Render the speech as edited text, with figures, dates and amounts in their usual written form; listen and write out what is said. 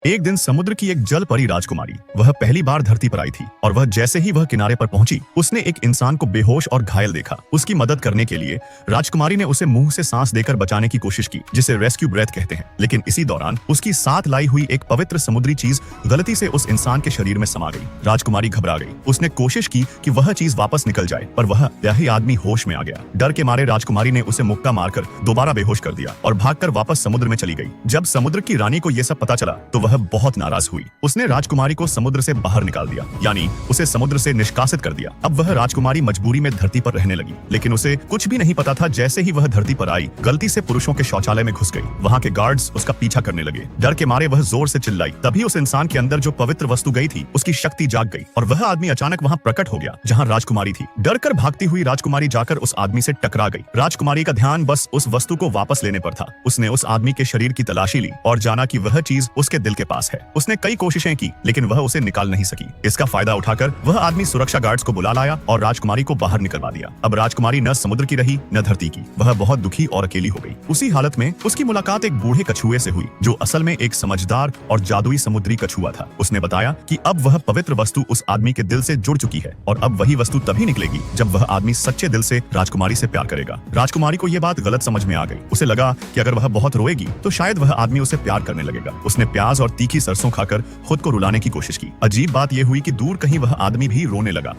एक दिन समुद्र की एक जल परी राजकुमारी वह पहली बार धरती पर आई थी और वह जैसे ही वह किनारे पर पहुंची उसने एक इंसान को बेहोश और घायल देखा। उसकी मदद करने के लिए राजकुमारी ने उसे मुंह से सांस देकर बचाने की कोशिश की, जिसे रेस्क्यू ब्रेथ कहते हैं। लेकिन इसी दौरान उसकी साथ लाई हुई एक पवित्र समुद्री चीज गलती से उस इंसान के शरीर में समा गई। राजकुमारी घबरा गई। उसने कोशिश की कि वह चीज वापस निकल जाए, पर वह यही आदमी होश में आ गया। डर के मारे राजकुमारी ने उसे मुक्का मारकर दोबारा बेहोश कर दिया और भागकर वापस समुद्र में चली गई। जब समुद्र की रानी को यह सब पता चला तो वह बहुत नाराज हुई। उसने राजकुमारी को समुद्र से बाहर निकाल दिया, यानी उसे समुद्र से निष्कासित कर दिया। अब वह राजकुमारी मजबूरी में धरती पर रहने लगी, लेकिन उसे कुछ भी नहीं पता था जैसे ही वह धरती पर आई गलती से पुरुषों के शौचालय में घुस गई। वहां के गार्ड्स उसका पीछा करने लगे। डर के मारे वह जोर से चिल्लाई। तभी उस इंसान के अंदर जो पवित्र वस्तु गई थी उसकी शक्ति जाग गई और वह आदमी अचानक वहां प्रकट हो गया जहां राजकुमारी थी। डरकर भागती हुई राजकुमारी जाकर उस आदमी से टकरा गई। राजकुमारी का ध्यान बस उस वस्तु को वापस लेने पर था। उसने उस आदमी के शरीर की तलाशी ली और जाना कि वह चीज उसके दिल के पास है। उसने कई कोशिशें की लेकिन वह उसे निकाल नहीं सकी। इसका फायदा उठाकर वह आदमी सुरक्षा गार्ड्स को बुला लाया और राजकुमारी को बाहर निकलवा दिया। अब राजकुमारी न समुद्र की रही न धरती की। वह बहुत दुखी और अकेली हो गई। उसी हालत में उसकी मुलाकात एक बूढ़े कछुए से हुई जो असल में एक समझदार और जादुई समुद्री कछुआ था। उसने बताया कि अब वह पवित्र वस्तु उस आदमी के दिल से जुड़ चुकी है और अब वही वस्तु तभी निकलेगी जब वह आदमी सच्चे दिल से राजकुमारी से प्यार करेगा। राजकुमारी को यह बात गलत समझ में आ गई। उसे लगा कि अगर वह बहुत रोएगी तो शायद वह आदमी उसे प्यार करने लगेगा। उसने प्याज और तीखी सरसों खाकर खुद को रुलाने की कोशिश की। अजीब बात यह हुई कि दूर कहीं वह आदमी भी रोने लगा।